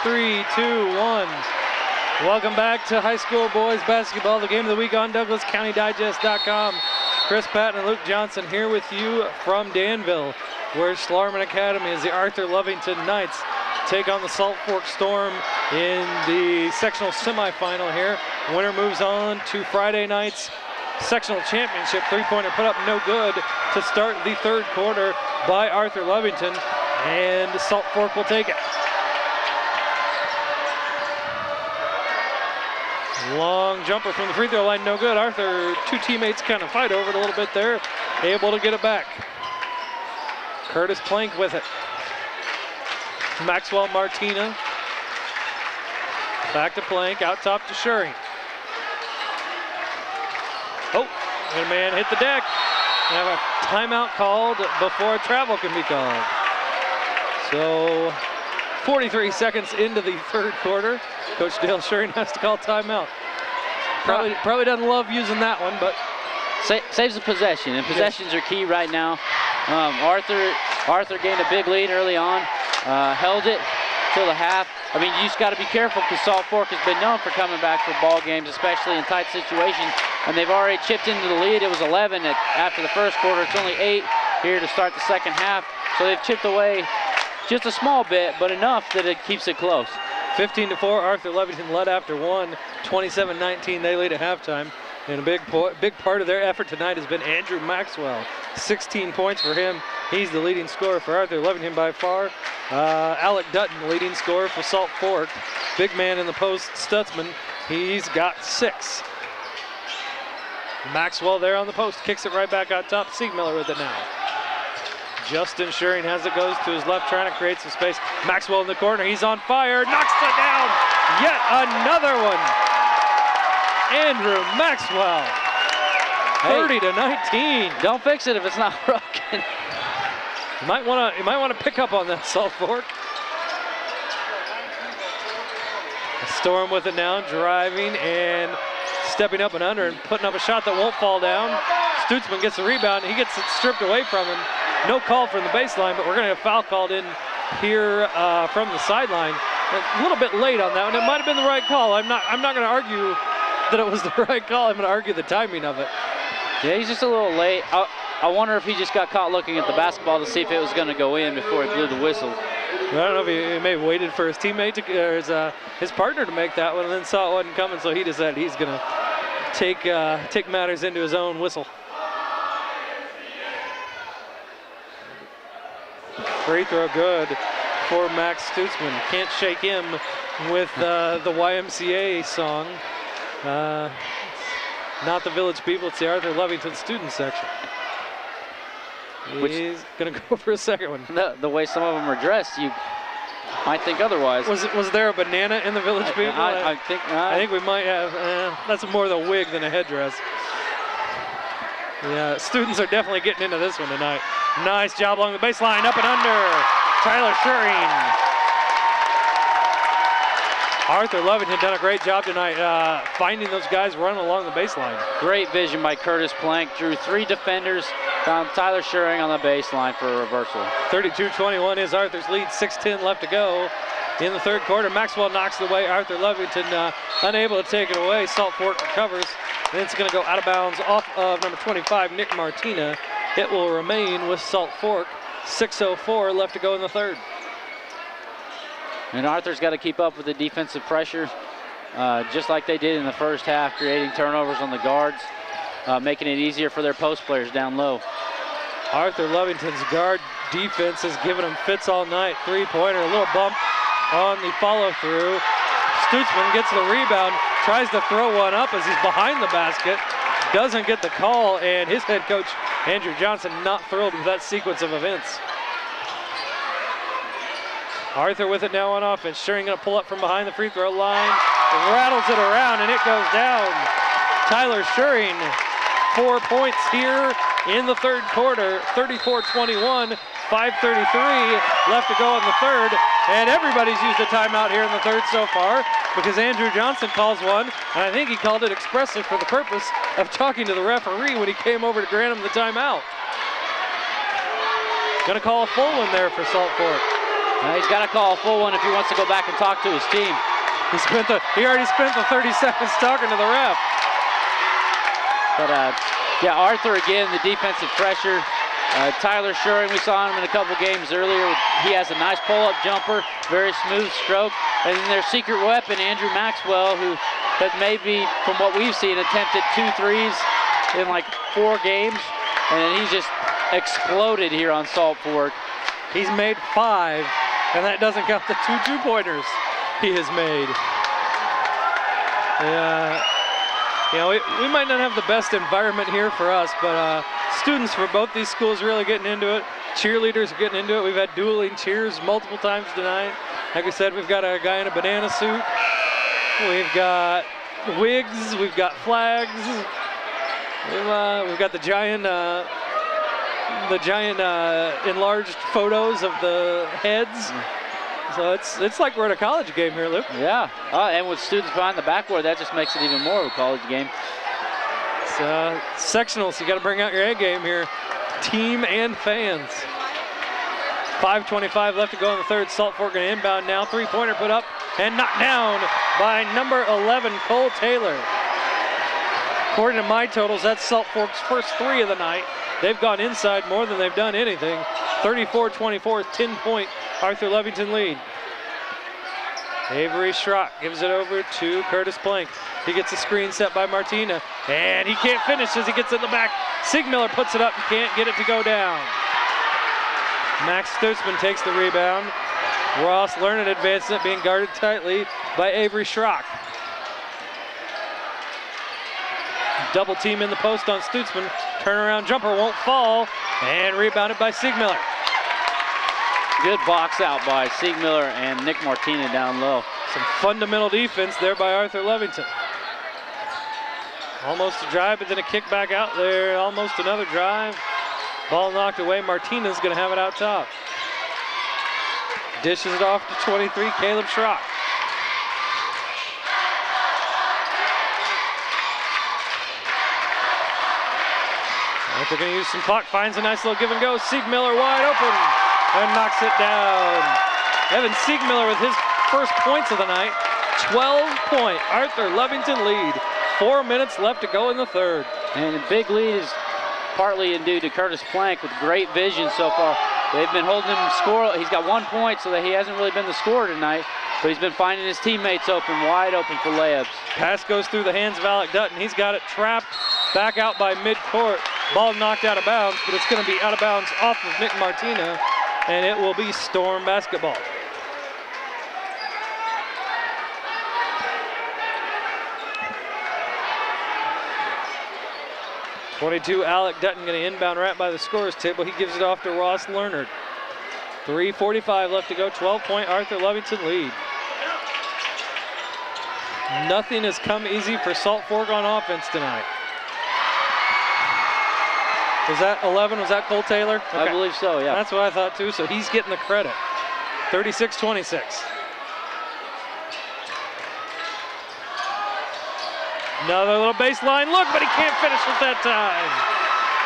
3, 2, 1. Welcome back to high school boys basketball, the game of the week on DouglasCountyDigest.com. Chris Patton and Luke Johnson here with you from Danville, where Schlarman Academy is the Arthur-Lovington Knights take on the Salt Fork Storm in the sectional semifinal here. Winner moves on to Friday night's sectional championship. Three-pointer put up no good to start the third quarter by Arthur-Lovington, and Salt Fork will take it. Long jumper from the free throw line, no good. Arthur, two teammates kind of fight over it a little bit there, able to get it back. Curtis Plank with it. Maxwell Martina. Back to Plank, out top to Schuring. Oh, and a man hit the deck. We have a timeout called before a travel can be called. So 43 seconds into the third quarter, Coach Dale Schuring has to call timeout. Probably doesn't love using that one, but saves the possession, and possessions are key right now. Arthur gained a big lead early on, held it till the half. I mean, you just got to be careful because Salt Fork has been known for coming back for ball games, especially in tight situations, and they've already chipped into the lead. It was 11 after the first quarter. It's only 8 here to start the second half, so they've chipped away just a small bit, but enough that it keeps it close. 15-4, Arthur-Lovington led after one. 27-19, they lead at halftime. And a big part of their effort tonight has been Andrew Maxwell. 16 points for him. He's the leading scorer for Arthur-Lovington by far. Alec Dutton, leading scorer for Salt Fork. Big man in the post, Stutzman. He's got 6. Maxwell there on the post, kicks it right back out top. Siegmiller with it now. Justin Schuring has it, goes to his left, trying to create some space. Maxwell in the corner, he's on fire, knocks it down. Yet another one. Andrew Maxwell, 30-19. Don't fix it if it's not broken. You might want to pick up on that, Salt Fork. Storm with it now, driving and stepping up and under and putting up a shot that won't fall down. Stutzman gets the rebound, he gets it stripped away from him. No call from the baseline, but we're going to have foul called in here from the sideline. A little bit late on that one. It might have been the right call. I'm not going to argue that it was the right call. I'm going to argue the timing of it. Yeah, he's just a little late. I wonder if he just got caught looking at the basketball to see if it was going to go in before he blew the whistle. I don't know if he may have waited for his teammate or his partner to make that one, and then saw it wasn't coming, so he decided he's going to take matters into his own whistle. Free throw good for Max Stutzman. Can't shake him with the YMCA song. Not the Village People, it's the Arthur-Lovington student section. He's going to go for a second one. The way some of them are dressed, you might think otherwise. Was there a banana in the Village People? I think we might have. That's more the wig than a headdress. Yeah, students are definitely getting into this one tonight. Nice job along the baseline, up and under. Tyler Schuring. Arthur-Lovington done a great job tonight finding those guys running along the baseline. Great vision by Curtis Plank. Drew 3 defenders. Found Tyler Schuring on the baseline for a reversal. 32-21 is Arthur's lead. 6:10 left to go in the third quarter. Maxwell knocks it away. Arthur-Lovington unable to take it away. Salt Fork recovers. And it's going to go out of bounds off of number 25, Nick Martina. It will remain with Salt Fork. 6:04 left to go in the third. And Arthur's got to keep up with the defensive pressure, just like they did in the first half, creating turnovers on the guards, making it easier for their post players down low. Arthur-Lovington's guard defense has given them fits all night. Three-pointer, a little bump on the follow-through. Stutzman gets the rebound, tries to throw one up as he's behind the basket, doesn't get the call, and his head coach, Andrew Johnson, not thrilled with that sequence of events. Arthur with it now on offense. Schuring going to pull up from behind the free throw line, rattles it around, and it goes down. Tyler Schuring, 4 points here in the third quarter, 34-21, 5:33 left to go in the third, and everybody's used a timeout here in the third so far because Andrew Johnson calls one, and I think he called it expressly for the purpose of talking to the referee when he came over to grant him the timeout. Going to call a full one there for Salt Fork. He's got to call a full one if he wants to go back and talk to his team. He already spent the 30 seconds talking to the ref. But yeah, Arthur again, the defensive pressure. Tyler Shuring, we saw him in a couple games earlier. He has a nice pull-up jumper, very smooth stroke. And then their secret weapon, Andrew Maxwell, who has maybe, from what we've seen, attempted 2 threes in like 4 games. And he's just exploded here on Salt Fork. He's made 5, and that doesn't count the 2 2-pointers he has made. You know, we might not have the best environment here for us, but students for both these schools really getting into it. Cheerleaders are getting into it. We've had dueling cheers multiple times tonight. Like we said, we've got a guy in a banana suit. We've got wigs. We've got flags. We've got the giant enlarged photos of the heads. So it's like we're at a college game here, Luke. Yeah, and with students behind the backboard, that just makes it even more of a college game. It's sectionals, you got to bring out your A game here, team and fans. 5:25 left to go in the third. Salt Fork going to inbound now. 3-pointer put up and knocked down by number 11, Cole Taylor. According to my totals, that's Salt Fork's first 3 of the night. They've gone inside more than they've done anything. 34-24, 10-point Arthur-Lovington lead. Avery Schrock gives it over to Curtis Plank. He gets a screen set by Martina, and he can't finish as he gets in the back. Sigmiller puts it up and can't get it to go down. Max Stutzman takes the rebound. Ross Lerner advances it, being guarded tightly by Avery Schrock. Double team in the post on Stutzman. Turnaround jumper won't fall, and rebounded by Sigmiller. Good box out by Sigmiller and Nick Martina down low. Some fundamental defense there by Arthur-Lovington. Almost a drive, but then a kick back out there. Almost another drive. Ball knocked away. Martina's going to have it out top. Dishes it off to 23, Caleb Schrock. They're going to use some clock. Finds a nice little give and go. Siegmiller wide open and knocks it down. Evan Siegmiller with his first points of the night. 12-point Arthur-Lovington lead. 4 minutes left to go in the third. And the big lead is partly due to Curtis Plank with great vision so far. They've been holding him score. He's got 1 point, so that he hasn't really been the scorer tonight. But he's been finding his teammates open, wide open for layups. Pass goes through the hands of Alec Dutton. He's got it trapped back out by midcourt. Ball knocked out of bounds, but it's going to be out of bounds off of Nick Martina, and it will be Storm basketball. .22 Alec Dutton going to inbound right by the scorer's table. He gives it off to Ross Lerner. 3:45 left to go. 12-point Arthur-Lovington lead. Nothing has come easy for Salt Fork on offense tonight. Was that 11? Was that Cole Taylor? Okay. I believe so, yeah. That's what I thought too, so he's getting the credit. 36-26. Another little baseline look, but he can't finish with that time.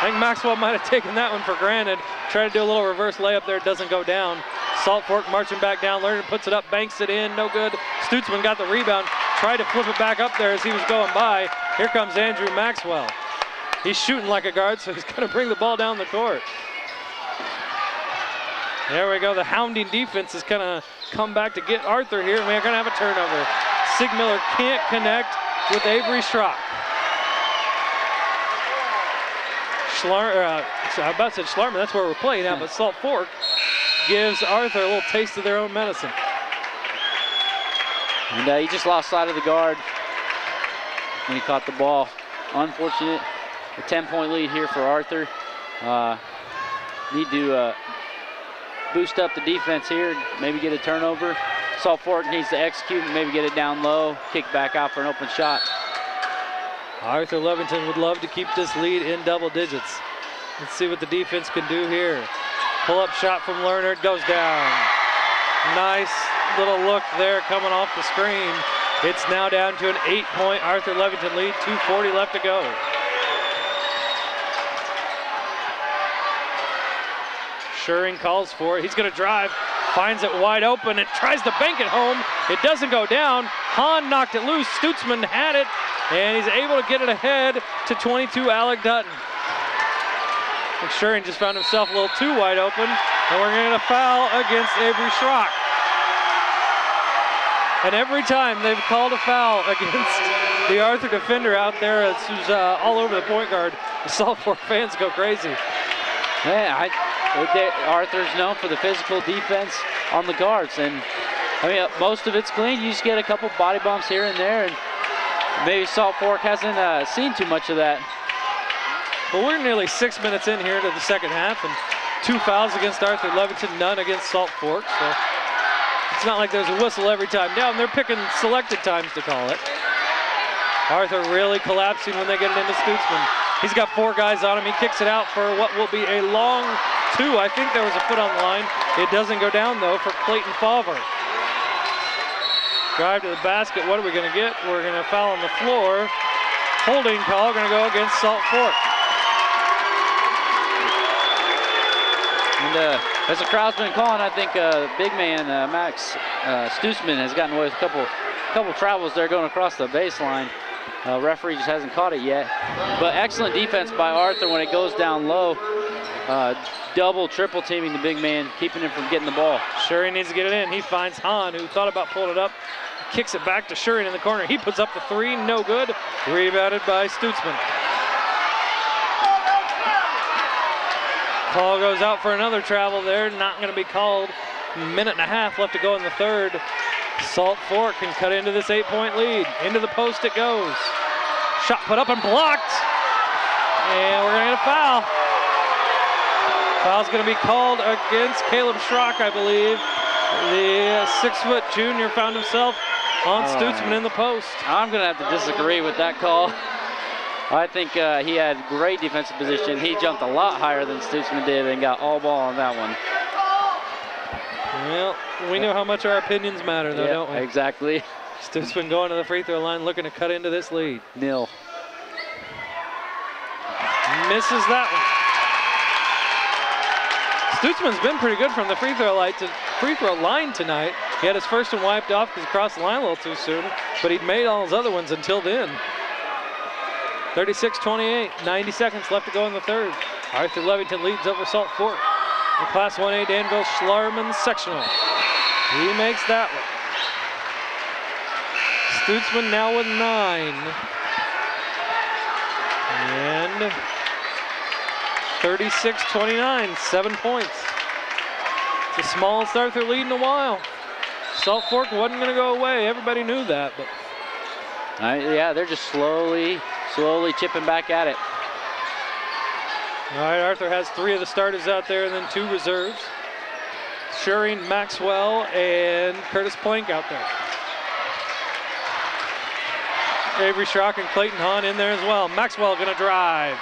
I think Maxwell might have taken that one for granted. Tried to do a little reverse layup there, it doesn't go down. Salt Fork marching back down, Lerner puts it up, banks it in, no good. Stutzman got the rebound, tried to flip it back up there as he was going by. Here comes Andrew Maxwell. He's shooting like a guard, so he's gonna bring the ball down the court. There we go, the hounding defense has kind of come back to get Arthur here, and we're gonna have a turnover. Sigmiller can't connect with Avery Schrock. I about said Schlarman, that's where we're playing at, but Salt Fork gives Arthur a little taste of their own medicine. And he just lost sight of the guard when he caught the ball. Unfortunate. A 10-point lead here for Arthur. Need to boost up the defense here, maybe get a turnover. Salt Fork needs to execute and maybe get it down low, kick back out for an open shot. Arthur-Lovington would love to keep this lead in double digits. Let's see what the defense can do here. Pull-up shot from Lerner, it goes down. Nice little look there coming off the screen. It's now down to an 8-point Arthur-Lovington lead, 2:40 left to go. Shuring calls for it. He's going to drive, finds it wide open and tries to bank it home. It doesn't go down. Hahn knocked it loose. Stutzman had it, and he's able to get it ahead to 22, Alec Dutton. McSherring just found himself a little too wide open, and we're going to get a foul against Avery Schrock. And every time they've called a foul against the Arthur defender out there, who's all over the point guard, the Salt Fork fans go crazy. Yeah, Arthur's known for the physical defense on the guards, and I mean most of it's clean. You just get a couple body bumps here and there, and maybe Salt Fork hasn't seen too much of that. Well, we're nearly 6 minutes in here to the second half, and 2 fouls against Arthur-Lovington, none against Salt Fork. So it's not like there's a whistle every time down. They're picking selected times to call it. Arthur really collapsing when they get it into Stutzman. He's got 4 guys on him. He kicks it out for what will be a long 2. I think there was a foot on the line. It doesn't go down, though, for Clayton Favre. Drive to the basket. What are we going to get? We're going to foul on the floor. Holding call going to go against Salt Fork. And as the crowd's been calling, I think big man Max Stutzman has gotten away with a couple travels there going across the baseline. Referee just hasn't caught it yet. But excellent defense by Arthur when it goes down low. Double, triple teaming the big man, keeping him from getting the ball. Schuring needs to get it in. He finds Hahn, who thought about pulling it up. Kicks it back to Schuring in the corner. He puts up the 3, no good. Rebounded by Stutzman. Call goes out for another travel there. Not going to be called. 1.5 minutes left to go in the third. Salt Fork can cut into this 8-point lead. Into the post it goes. Shot put up and blocked. And we're going to get a foul. Foul's going to be called against Caleb Schrock, I believe. The 6-foot junior found himself on Stutzman in the post. I'm going to have to disagree with that call. I think he had great defensive position. He jumped a lot higher than Stutzman did and got all ball on that one. Well, we know how much our opinions matter, though, don't we? Exactly. Stutzman going to the free throw line, looking to cut into this lead. Nil. Misses that one. Stutzman's been pretty good from the free throw line tonight. He had his first one wiped off because he crossed the line a little too soon, but he'd made all his other ones until then. 36-28, 90 seconds left to go in the third. Arthur-Lovington leads over Salt Fork. The Class 1A Danville Schlarman sectional. He makes that one. Stutzman now with 9. And 36-29, 7 points. It's the smallest Arthur lead in a while. Salt Fork wasn't going to go away. Everybody knew that, but yeah, they're just slowly chipping back at it. All right, Arthur has 3 of the starters out there and then 2 reserves. Schuring, Maxwell, and Curtis Plank out there. Avery Schrock and Clayton Hahn in there as well. Maxwell gonna drive.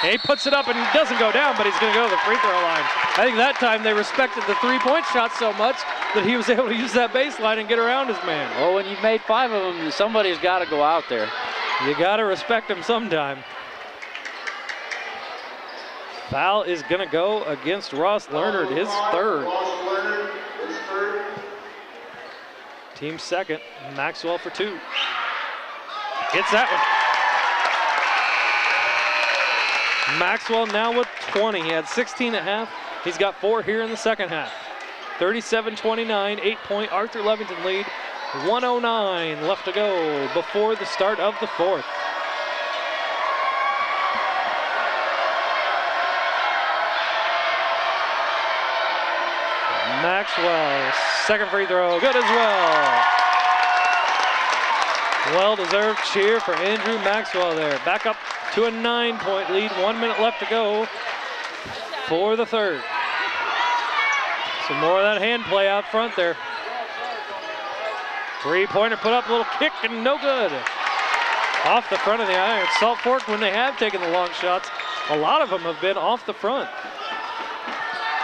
And he puts it up and he doesn't go down, but he's gonna go to the free throw line. I think that time they respected the 3-point shot so much that he was able to use that baseline and get around his man. Well, when you've made 5 of them, somebody's gotta go out there. You gotta respect him sometime. Foul is gonna go against Ross Leonard, his third. Team second, Maxwell for 2. Gets that one. Maxwell now with 20. He had 16 at half. He's got 4 here in the second half. 37-29, 8-point Arthur-Lovington lead. 1:09 left to go before the start of the fourth. Maxwell, second free throw, good as well. Well-deserved cheer for Andrew Maxwell there. Back up to a 9-point lead, 1 minute left to go for the third. Some more of that hand play out front there. 3-pointer put up, a little kick and no good. Off the front of the iron. Salt Fork, when they have taken the long shots, a lot of them have been off the front.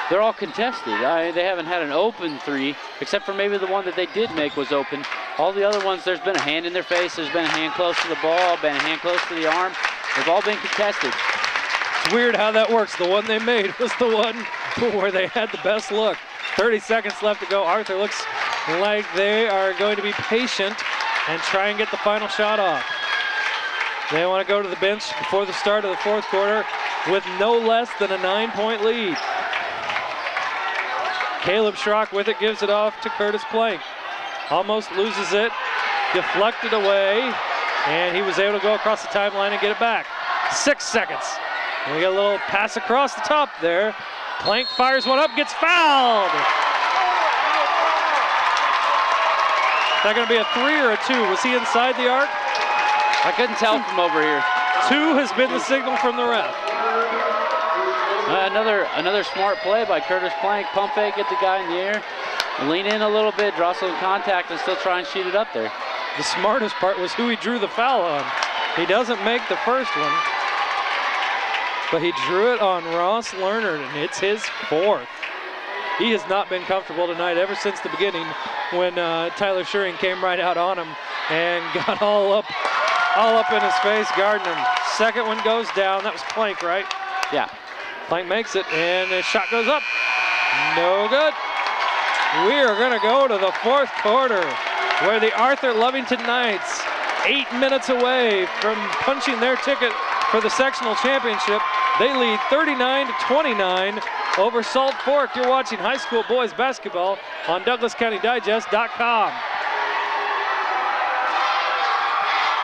They're all contested. They haven't had an open 3, except for maybe the one that they did make was open. All the other ones, there's been a hand in their face, there's been a hand close to the ball, been a hand close to the arm. They've all been contested. It's weird how that works. The one they made was the one where they had the best look. 30 seconds left to go. Arthur looks like they are going to be patient and try and get the final shot off. They want to go to the bench before the start of the fourth quarter with no less than a 9-point lead. Caleb Schrock with it, gives it off to Curtis Plank. Almost loses it, deflected away, and he was able to go across the timeline and get it back. 6 seconds. And we got a little pass across the top there. Plank fires one up, gets fouled. Is that going to be a 3 or a 2? Was he inside the arc? I couldn't tell from over here. 2 has been the signal from the ref. Another smart play by Curtis Plank. Pump fake, get the guy in the air, lean in a little bit, draw some contact, and still try and shoot it up there. The smartest part was who he drew the foul on. He doesn't make the first one, but he drew it on Ross Lerner, and it's his 4th. He has not been comfortable tonight ever since the beginning when Tyler Schuring came right out on him and got all up in his face, guarding him. Second one goes down. That was Plank, right? Yeah. Plank makes it, and his shot goes up. No good. We are going to go to the fourth quarter, where the Arthur-Lovington Knights, 8 minutes away from punching their ticket for the sectional championship. They lead 39-29 over Salt Fork. You're watching high school boys basketball on DouglasCountyDigest.com.